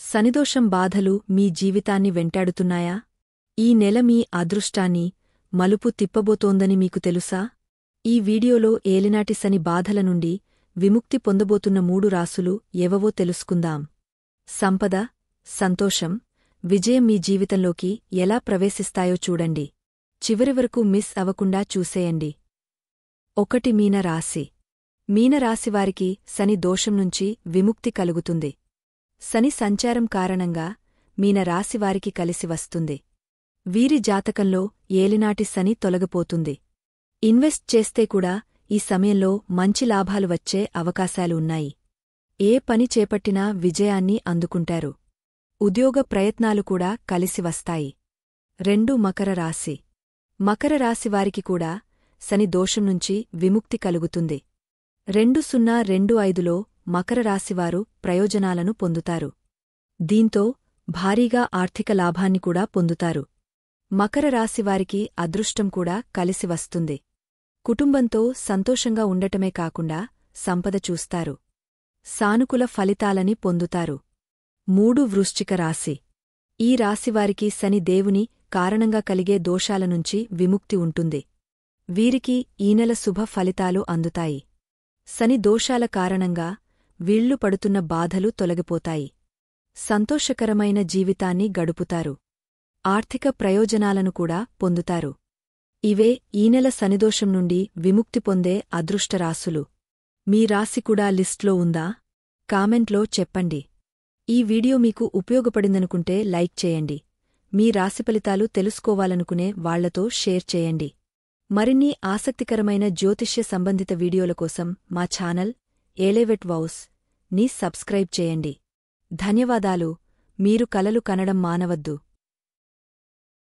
శనిదోషం బాధలు మీ జీవితాన్ని వెంటాడుతున్నాయా? ఈ నెల మీ అదృష్టాన్ని మలుపు తిప్పబోతోందని మీకు తెలుసా? ఈ వీడియోలో ఏలినాటి శని బాధల నుండి విముక్తి పొందబోతున్న 3 రాసులు ఎవవో తెలుసుకుందాం. సంపద, సంతోషం, విజయం మీ జీవితంలోకి ఎలా ప్రవేశిస్తాయో చూడండి. చివరి వరకు మిస్ అవకుండా చూసేయండి. 1. మీనరాశి. మీనరాశివారికి శని దోషం నుంచి విముక్తి కలుగుతుంది. శని సంచారం కారణంగా మీనరాశివారికి కలిసి వస్తుంది. వీరి జాతకంలో ఏలినాటి శని తొలగిపోతుంది. ఇన్వెస్ట్ చేస్తే కూడా ఈ సమయంలో మంచి లాభాలు వచ్చే అవకాశాలు ఉన్నాయి. ఏ పని చేపట్టినా విజయాన్ని అందుకుంటారు. ఉద్యోగ ప్రయత్నాలు కూడా కలిసి వస్తాయి. 2. మకర రాశి. మకర రాశివారికి కూడా శని దోషం నుంచి విముక్తి కలుగుతుంది. 2025లో మకర రాశివారు ప్రయోజనాలను పొందుతారు. దీంతో భారీగా ఆర్థిక లాభాన్ని కూడా పొందుతారు. మకర రాశివారికి అదృష్టం కూడా కలిసి వస్తుంది. కుటుంబంతో సంతోషంగా ఉండటమే కాకుండా సంపద చూస్తారు. సానుకూల ఫలితాలని పొందుతారు. 3. వృశ్చిక రాశి. ఈ రాశివారికి శని దేవుని కారణంగా కలిగే దోషాల నుంచి విముక్తి ఉంటుంది. వీరికి ఈ నెల శుభ ఫలితాలు అందుతాయి. శని దోషాల కారణంగా వీళ్లు పడుతున్న బాధలు తొలగిపోతాయి. సంతోషకరమైన జీవితాన్ని గడుపుతారు. ఆర్థిక ప్రయోజనాలను కూడా పొందుతారు. ఇవే ఈ నెల శనిదోషం నుండి విముక్తి పొందే అదృష్టరాశులు. మీ రాశి కూడా లిస్ట్లో ఉందా? కామెంట్లో చెప్పండి. ఈ వీడియో మీకు ఉపయోగపడిందనుకుంటే లైక్ చేయండి. మీ రాశి ఫలితాలు తెలుసుకోవాలనుకునే వాళ్లతో షేర్ చేయండి. మరిన్ని ఆసక్తికరమైన జ్యోతిష్య సంబంధిత వీడియోల కోసం మా ఛానల్ ఏలేవెట్ వౌస్ ని సబ్స్క్రైబ్ చేయండి. ధన్యవాదాలు. మీరు కలలు కనడం మానవద్దు.